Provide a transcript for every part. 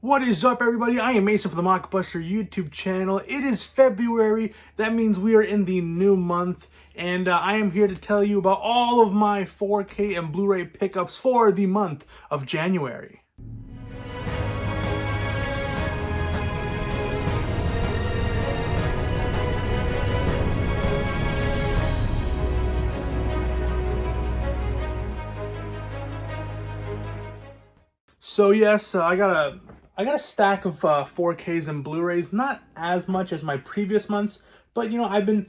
What is up, everybody? I am Mason from the Mockbuster YouTube channel. It is February. That means we are in the new month, and I am here to tell you about all of my 4K and Blu-ray pickups for the month of January. So yes, I got a stack of 4Ks and Blu-rays. Not as much as my previous months, but you know, I've been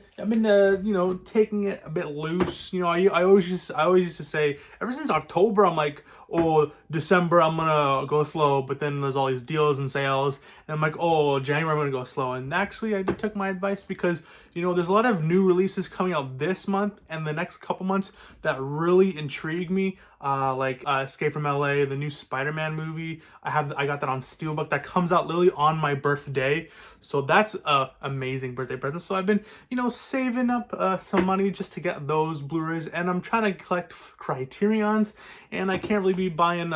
taking it a bit loose. You know, I always used to say, ever since October, I'm like, oh, December I'm gonna go slow, but then there's all these deals and sales, and I'm like, oh, January I'm gonna go slow. And actually, I took my advice, because you know, there's a lot of new releases coming out this month and the next couple months that really intrigue me. Like Escape from LA, the new Spider-Man movie. I got that on Steelbook. That comes out literally on my birthday, so that's a amazing birthday present. So I've been, you know, saving up some money just to get those Blu-rays, and I'm trying to collect Criterions, and I can't really be buying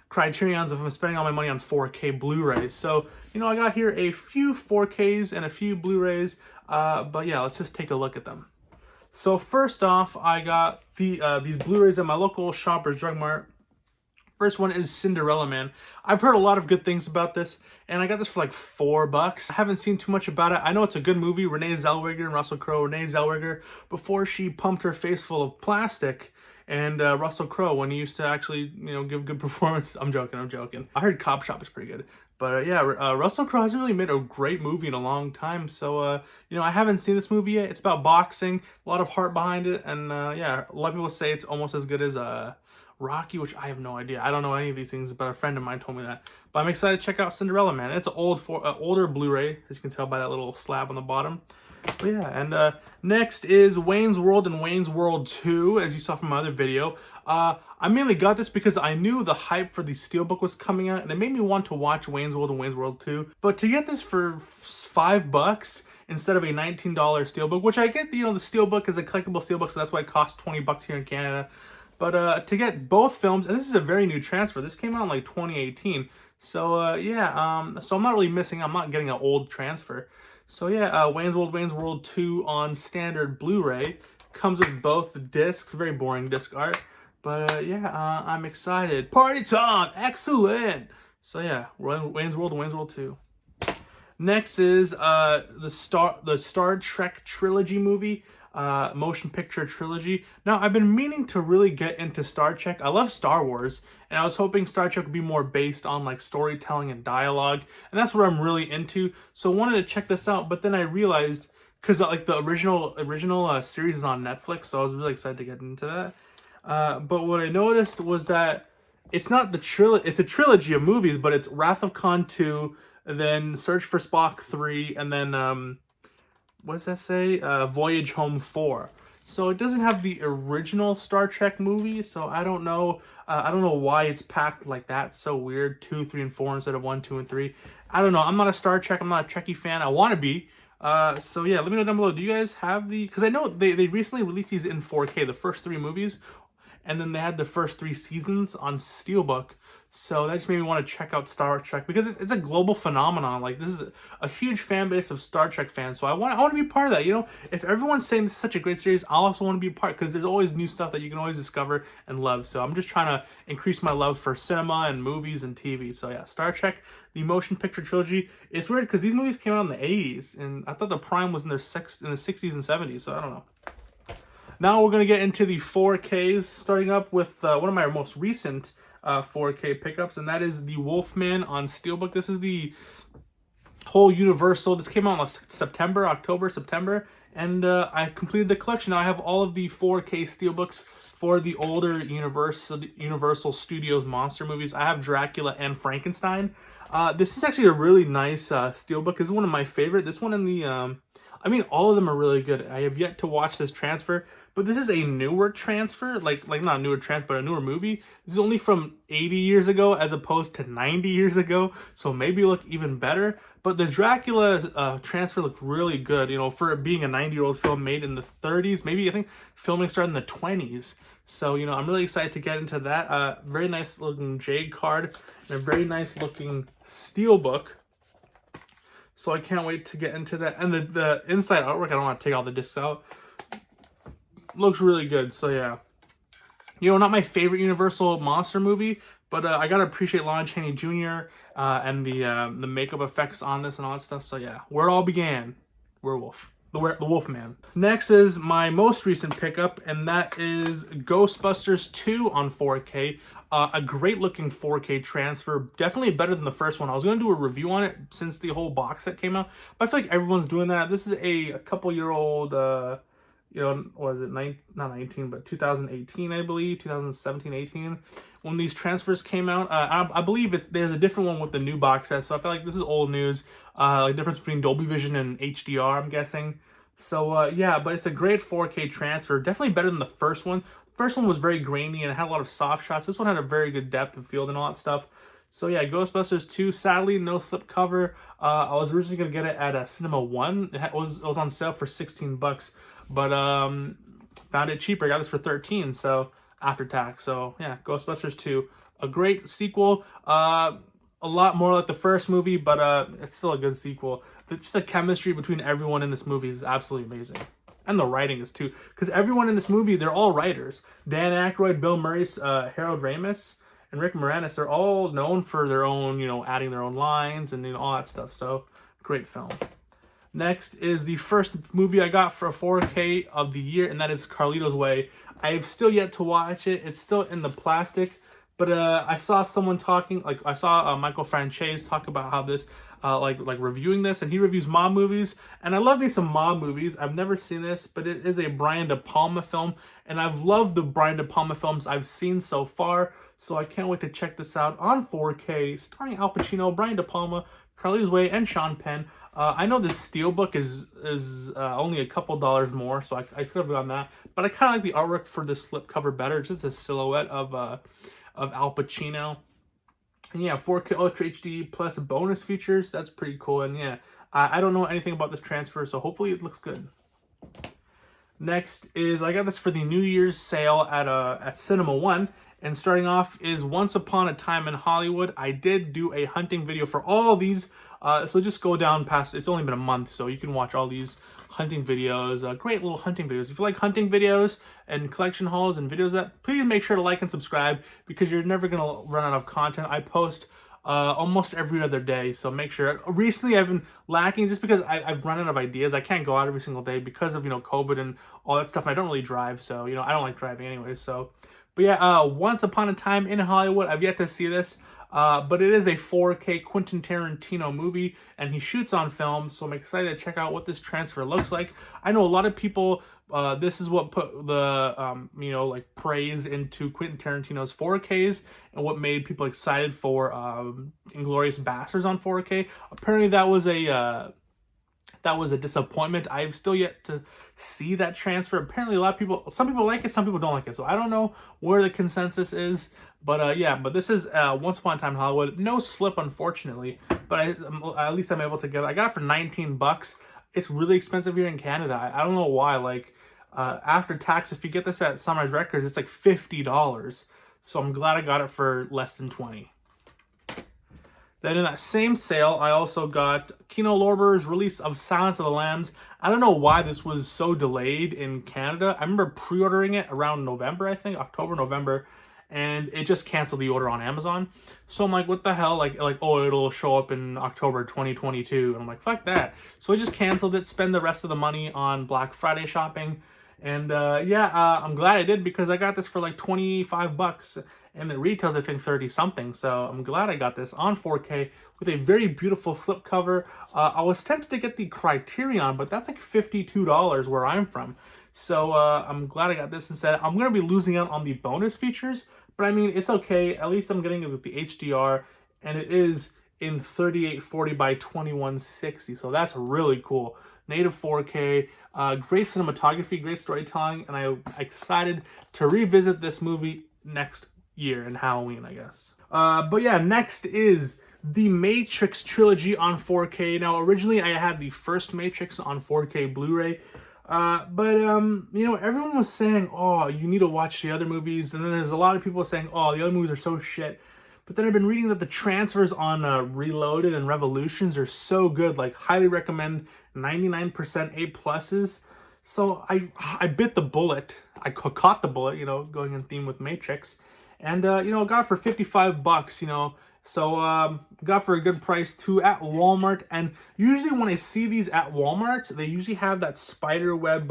Criterions if I'm spending all my money on 4K Blu-rays. So you know, I got here a few 4Ks and a few Blu-rays, but yeah, let's just take a look at them. So first off, I got these Blu-rays at my local Shoppers Drug Mart. First one is Cinderella Man. I've heard a lot of good things about this, and I got this for like $4. I haven't seen too much about it. I know it's a good movie. Renee Zellweger and Russell Crowe. Renee Zellweger, before she pumped her face full of plastic, and Russell Crowe, when he used to actually, you know, give good performances. I'm joking. I heard Cop Shop is pretty good. But yeah, Russell Crowe hasn't really made a great movie in a long time. So, you know, I haven't seen this movie yet. It's about boxing, a lot of heart behind it. And yeah, a lot of people say it's almost as good as Rocky, which I have no idea. I don't know any of these things, but a friend of mine told me that. But I'm excited to check out Cinderella Man. It's an older Blu-ray, as you can tell by that little slab on the bottom. But yeah, and next is Wayne's World and Wayne's World 2, as you saw from my other video. I mainly got this because I knew the hype for the Steelbook was coming out, and it made me want to watch Wayne's World and Wayne's World 2. But to get this for $5 instead of a $19 Steelbook, which I get, you know, the Steelbook is a collectible Steelbook, so that's why it costs $20 here in Canada. But to get both films, and this is a very new transfer. This came out in like 2018. So yeah, so I'm not really missing. I'm not getting an old transfer. So yeah, Wayne's World 2 on standard Blu-ray. Comes with both discs. Very boring disc art. But yeah, I'm excited. Party time! Excellent! So yeah, Wayne's World and Wayne's World 2. Next is the Star Trek Trilogy movie. Motion picture trilogy. Now, I've been meaning to really get into Star Trek. I love Star Wars, and I was hoping Star Trek would be more based on like storytelling and dialogue, and that's what I'm really into. So I wanted to check this out, but then I realized, because like the original series is on Netflix, so I was really excited to get into that. But what I noticed was that it's not the trilogy. It's a trilogy of movies, but it's Wrath of Khan 2, then Search for Spock 3, and then what does that say? Voyage Home 4. So it doesn't have the original Star Trek movie, so I don't know. I don't know why it's packed like that. It's so weird. 2, 3, and 4 instead of 1, 2, and 3. I don't know. I'm not a Star Trek. I'm not a Trekkie fan. I want to be. So yeah, let me know down below. Do you guys have the? Because I know they recently released these in 4K, the first 3 movies, and then they had the first 3 seasons on Steelbook. So that just made me want to check out Star Trek, because it's a global phenomenon. Like, this is a huge fan base of Star Trek fans. So I want to be part of that. You know, if everyone's saying this is such a great series, I also want to be a part, because there's always new stuff that you can always discover and love. So I'm just trying to increase my love for cinema and movies and TV. So yeah, Star Trek, the motion picture trilogy. It's weird because these movies came out in the 80s, and I thought the prime was in the 60s and 70s. So I don't know. Now we're going to get into the 4Ks, starting up with one of my most recent 4K pickups, and that is the Wolfman on Steelbook. This is the whole Universal. This came out in October, September, and I've completed the collection. Now I have all of the 4K Steelbooks for the older Universal Studios monster movies. I have Dracula and Frankenstein. This is actually a really nice Steelbook. This is one of my favorite. This one in the, I mean, all of them are really good. I have yet to watch this transfer, but this is a newer transfer, like not a newer transfer, but a newer movie. This is only from 80 years ago as opposed to 90 years ago, so maybe look even better. But the Dracula transfer looked really good, you know, for it being a 90-year-old film made in the 30s. Maybe I think filming started in the 20s. So, you know, I'm really excited to get into that. Very nice looking jade card and a very nice looking steel book. So I can't wait to get into that. And the inside artwork, I don't want to take all the discs out. Looks really good. So yeah. You know, not my favorite Universal monster movie, but I gotta appreciate Lon Chaney Jr. And the makeup effects on this and all that stuff. So yeah, where it all began, werewolf, the Wolfman. Next is my most recent pickup, and that is Ghostbusters 2 on 4K. A great looking 4K transfer, definitely better than the first one. I was gonna do a review on it since the whole box set came out, but I feel like everyone's doing that. This is a couple-year-old. You know, was it not 19, but 2018, I believe, 2017, 18, when these transfers came out. I believe there's a different one with the new box set, so I feel like this is old news. Like difference between Dolby Vision and HDR, I'm guessing. So yeah, but it's a great 4K transfer, definitely better than the first one. The first one was very grainy and it had a lot of soft shots. This one had a very good depth of field and all that stuff. So yeah, Ghostbusters 2, sadly, no slipcover. I was originally going to get it at a Cinema 1. It was on sale for 16 bucks. But found it cheaper. Got this for 13, so after tax. So yeah, Ghostbusters 2, a great sequel. A lot more like the first movie, but it's still a good sequel. Just the chemistry between everyone in this movie is absolutely amazing, and the writing is too. Because everyone in this movie, they're all writers. Dan Aykroyd, Bill Murray, Harold Ramis, and Rick Moranis. They're all known for their own, you know, adding their own lines and all that stuff. So great film. Next is the first movie I got for a 4K of the year, and that is Carlito's Way. I have still yet to watch it. It's still in the plastic, but I saw someone talking, like I saw Michael Franchese talk about how this, like reviewing this, and he reviews mob movies, and I love me some mob movies. I've never seen this, but it is a Brian De Palma film, and I've loved the Brian De Palma films I've seen so far, so I can't wait to check this out on 4K, starring Al Pacino, Brian De Palma, Carlito's Way, and Sean Penn. I know this steelbook is only a couple dollars more, so I could have gotten that. But I kind of like the artwork for this slipcover better. It's just a silhouette of Al Pacino. And yeah, 4K Ultra HD plus bonus features. That's pretty cool. And yeah, I don't know anything about this transfer, so hopefully it looks good. Next is, I got this for the New Year's sale at Cinema 1. And starting off is Once Upon a Time in Hollywood. I did do a hunting video for all these. So just go down past, it's only been a month, so you can watch all these hunting videos, great little hunting videos. If you like hunting videos and collection hauls and videos that, please make sure to like and subscribe, because you're never going to run out of content. I post almost every other day, so make sure. Recently I've been lacking just because I've run out of ideas. I can't go out every single day because of, you know, COVID and all that stuff. And I don't really drive, so, you know, I don't like driving anyway, so. But yeah, Once Upon a Time in Hollywood, I've yet to see this. But it is a 4K Quentin Tarantino movie, and he shoots on film, so I'm excited to check out what this transfer looks like. I know a lot of people, this is what put the, you know, like praise into Quentin Tarantino's 4Ks, and what made people excited for Inglourious Basterds on 4K. Apparently that was a disappointment. I've still yet to see that transfer. Apparently a lot of people, some people like it, some people don't like it. So I don't know where the consensus is. But yeah, but this is Once Upon a Time in Hollywood. No slip, unfortunately. But at least I'm able to get it. I got it for 19 bucks. It's really expensive here in Canada. I don't know why. Like, after tax, if you get this at Sunrise Records, it's like $50. So I'm glad I got it for less than 20. Then in that same sale, I also got Kino Lorber's release of Silence of the Lambs. I don't know why this was so delayed in Canada. I remember pre-ordering it around November, I think, October, November, and it just canceled the order on Amazon. So I'm like, what the hell? Like, oh, it'll show up in October 2022. And I'm like, fuck that. So I just canceled it, spend the rest of the money on Black Friday shopping. And yeah, I'm glad I did, because I got this for like 25 bucks. And it retails, I think, 30 something. So I'm glad I got this on 4K with a very beautiful slipcover. I was tempted to get the Criterion, but that's like $52 where I'm from. So I'm glad I got this instead. I'm going to be losing out on the bonus features, but I mean, it's okay. At least I'm getting it with the HDR, and it is in 3840 by 2160. So that's really cool. Native 4K, great cinematography, great storytelling, and I'm excited to revisit this movie next year in Halloween, I guess. But yeah, next is the Matrix Trilogy on 4K. Now, originally I had the first Matrix on 4K Blu-ray. You know, everyone was saying, oh, you need to watch the other movies. And then there's a lot of people saying, oh, the other movies are so shit. But then I've been reading that the transfers on Reloaded and Revolutions are so good. Like, highly recommend, 99% A pluses. So I bit the bullet. I caught the bullet, you know, going in theme with Matrix. And, you know, got it for 55 bucks, you know. So, got for a good price too at Walmart. And usually when I see these at Walmart, they usually have that spider web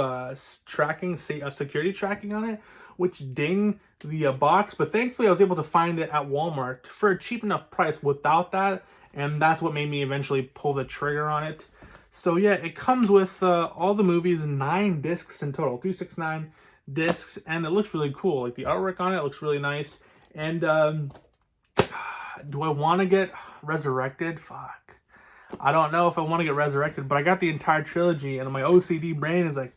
tracking, security tracking on it, which ding the box. But thankfully I was able to find it at Walmart for a cheap enough price without that. And that's what made me eventually pull the trigger on it. So yeah, it comes with all the movies, 9 discs in total, 369 discs. And it looks really cool. Like the artwork on it looks really nice. And, do I want to get Resurrected? Fuck. I don't know if I want to get Resurrected, but I got the entire trilogy, and my OCD brain is like,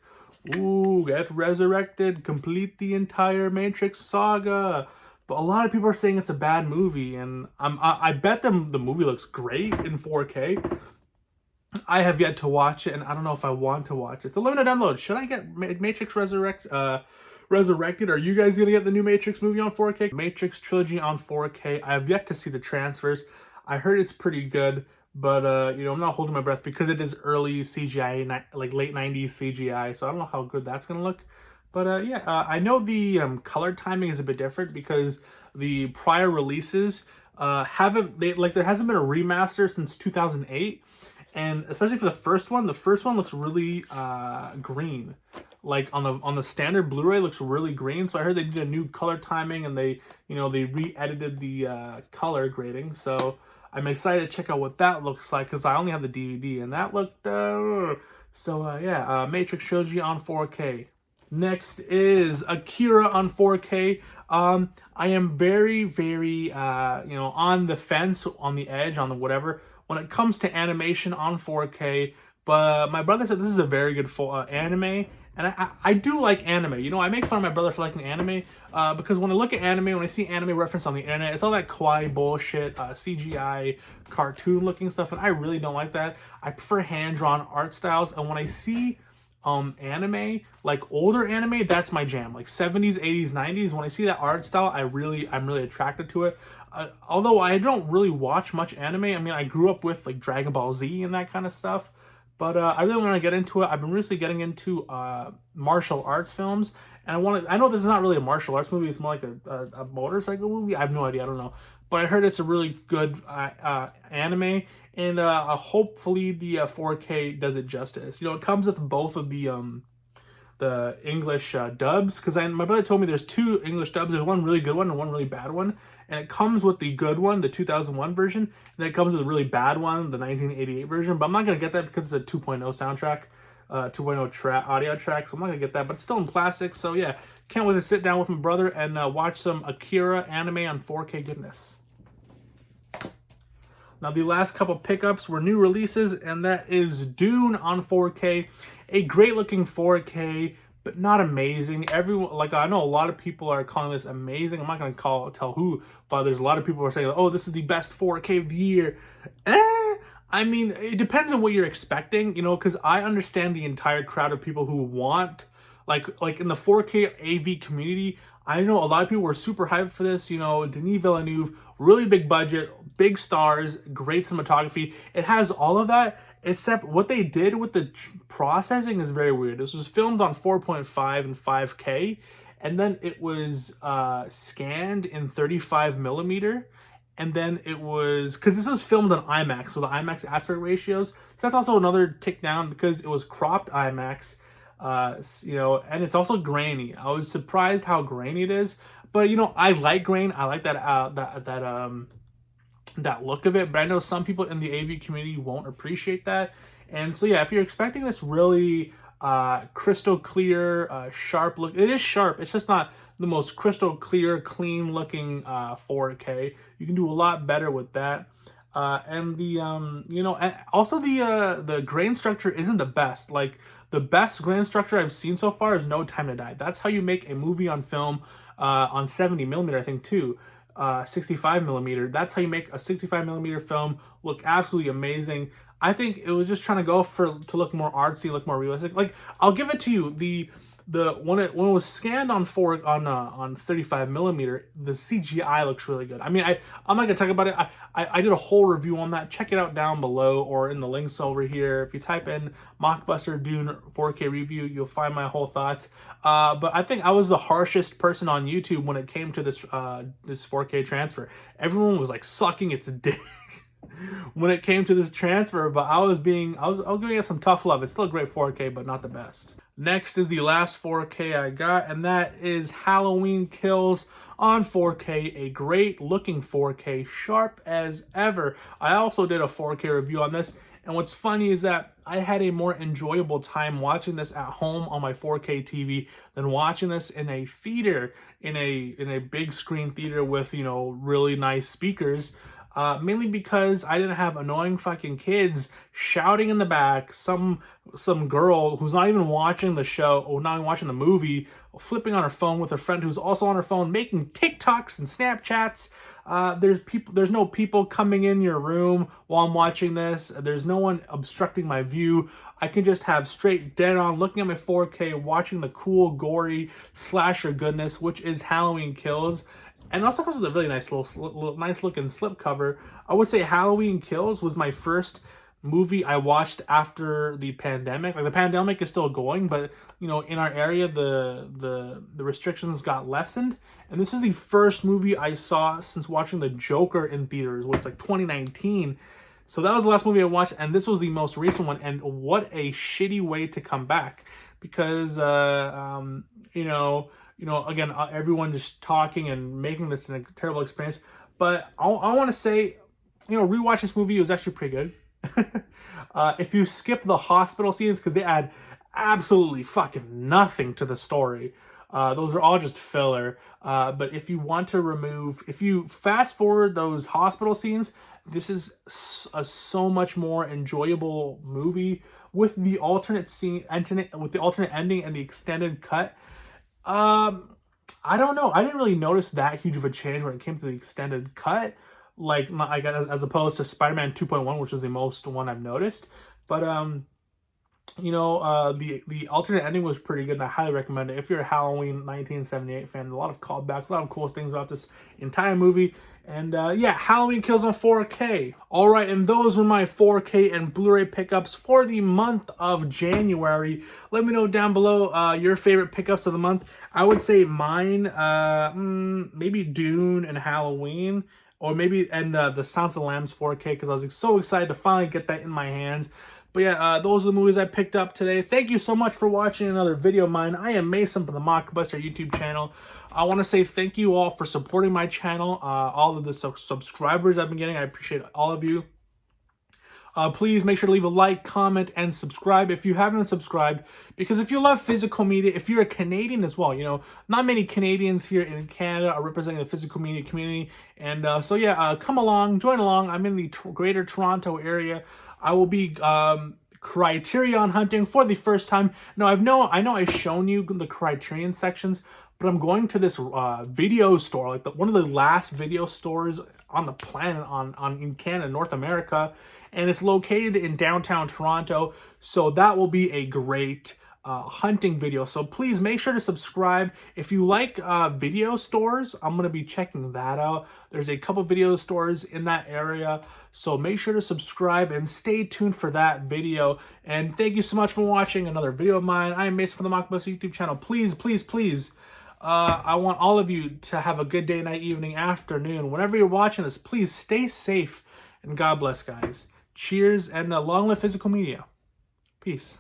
ooh, get Resurrected, complete the entire Matrix saga. But a lot of people are saying it's a bad movie, and I bet them the movie looks great in 4K. I have yet to watch it, and I don't know if I want to watch it. It's a limited download. Should I get Matrix Resurrected? Are you guys gonna get the new Matrix movie on 4K? Matrix Trilogy on 4K. I have yet to see the transfers. I heard it's pretty good, but you know, I'm not holding my breath because it is early CGI, like late 90s CGI, so I don't know how good that's gonna look. But yeah, I know the color timing is a bit different because the prior releases there hasn't been a remaster since 2008. And especially for the first one looks really green. Like on the standard Blu-ray looks really green. So I heard they did a new color timing and they re-edited the color grading. So I'm excited to check out what that looks like because I only have the DVD and that looked yeah, Matrix Trilogy on 4K. Next is Akira on 4K. I am very, very on the fence, on the edge, on the whatever when it comes to animation on 4K. But my brother said this is a very good anime. And I do like anime. You know, I make fun of my brother for liking anime because when I look at anime, when I see anime reference on the internet, it's all that kawaii bullshit, CGI, cartoon-looking stuff, and I really don't like that. I prefer hand-drawn art styles, and when I see anime, like older anime, that's my jam. Like 70s, 80s, 90s, when I see that art style, I'm really attracted to it. Although I don't really watch much anime. I mean, I grew up with like Dragon Ball Z and that kind of stuff. But I really want to get into it. I've been recently getting into martial arts films, and I know this is not really a martial arts movie. It's more like a motorcycle movie. I have no idea. I don't know. But I heard it's a really good anime, and hopefully the 4K does it justice. You know, it comes with both of the English dubs, because my brother told me there's 2 English dubs. There's one really good one and one really bad one. And it comes with the good one, the 2001 version, and then it comes with a really bad one, the 1988 version. But I'm not going to get that because it's a 2.0 soundtrack, 2.0 audio track, so I'm not going to get that. But it's still in plastic, so yeah. Can't wait to sit down with my brother and watch some Akira anime on 4K goodness. Now, the last couple pickups were new releases, and that is Dune on 4K. A great-looking 4K, but not amazing. Everyone, like, I know a lot of people are calling this amazing. I'm not going to tell who, but there's a lot of people who are saying, oh, this is the best 4K of the year. I mean, it depends on what you're expecting, you know, because I understand the entire crowd of people who want, like in the 4K AV community, I know a lot of people were super hyped for this, you know, Denis Villeneuve, really big budget, big stars, great cinematography. It has all of that, except what they did with the processing is very weird. This was filmed on 4.5 and 5K, and then it was scanned in 35 millimeter. And then it was, because this was filmed on IMAX, so the IMAX aspect ratios. So that's also another tick down because it was cropped IMAX, you know, and it's also grainy. I was surprised how grainy it is, but you know, I like grain. I like that that look of it. But I know some people in the AV community won't appreciate that. And so yeah, if you're expecting this really crystal clear, sharp look, it is sharp. It's just not the most crystal clear, clean looking 4K. You can do a lot better with that. And the you know, and also the grain structure isn't the best. Like the best grain structure I've seen so far is No Time to Die. That's how you make a movie on film on 70 millimeter, I think too. 65 millimeter. That's how you make a 65 millimeter film look absolutely amazing. I think it was just trying to go to look more artsy, look more realistic. Like, I'll give it to you, when it was scanned on 35 millimeter, the CGI looks really good. I mean, I'm not gonna talk about it. I did a whole review on that. Check it out down below or in the links over here. If you type in Mockbuster Dune 4K review, you'll find my whole thoughts. But I think I was the harshest person on YouTube when it came to this 4K transfer. Everyone was like sucking its dick when it came to this transfer, but I was giving it some tough love. It's still a great 4K, but not the best. Next is the last 4K I got, and that is Halloween Kills on 4K, a great looking 4K, sharp as ever. I also did a 4K review on this, and what's funny is that I had a more enjoyable time watching this at home on my 4K TV than watching this in a theater, in a big screen theater with, you know, really nice speakers. Mainly because I didn't have annoying fucking kids shouting in the back, some girl who's not even watching the show or not even watching the movie, flipping on her phone with a friend who's also on her phone, making TikToks and Snapchats. There's no people coming in your room while I'm watching this. There's no one obstructing my view. I can just have straight dead on looking at my 4K, watching the cool, gory slasher goodness, which is Halloween Kills. And also comes with a really nice nice looking slipcover. I would say Halloween Kills was my first movie I watched after the pandemic. Like, the pandemic is still going, but you know, in our area the restrictions got lessened. And this is the first movie I saw since watching The Joker in theaters, which was like 2019. So that was the last movie I watched, and this was the most recent one. And what a shitty way to come back, because again, everyone just talking and making this a terrible experience. But I want to say, rewatch this movie, it was actually pretty good. If you skip the hospital scenes, because they add absolutely fucking nothing to the story, those are all just filler. But if if you fast forward those hospital scenes, this is a so much more enjoyable movie with the alternate ending and the extended cut. I don't know. I didn't really notice that huge of a change when it came to the extended cut, like as opposed to Spider-Man 2.1, which is the most one I've noticed. But the alternate ending was pretty good, and I highly recommend it. If you're a Halloween 1978 fan, a lot of callbacks, a lot of cool things about this entire movie. And yeah, Halloween Kills on 4K. All right, and those were my 4K and Blu-ray pickups for the month of January. Let me know down below your favorite pickups of the month. I would say mine, maybe Dune and Halloween, or maybe the Silence of the Lambs 4K, because I was so excited to finally get that in my hands. But yeah, those are the movies I picked up today. Thank you so much for watching another video of mine. I am Mason from the Mockbuster YouTube channel. I want to say thank you all for supporting my channel. All of the subscribers I've been getting, I appreciate all of you. Please make sure to leave a like, comment, and subscribe if you haven't subscribed. Because if you love physical media, if you're a Canadian as well, not many Canadians here in Canada are representing the physical media community. And so yeah, come along, join along. I'm in the greater Toronto area. I will be Criterion hunting for the first time. Now, I know I've shown you the Criterion sections, but I'm going to this video store, like one of the last video stores on the planet in Canada, North America, and it's located in downtown Toronto. So that will be a great hunting video. So please make sure to subscribe. If you like video stores, I'm going to be checking that out. There's a couple video stores in that area. So make sure to subscribe and stay tuned for that video. And thank you so much for watching another video of mine. I am Mason from the Mockbuster YouTube channel. Please, please, please, I want all of you to have a good day, night, evening, afternoon. Whenever you're watching this, please stay safe and God bless, guys. Cheers, and long live physical media. Peace.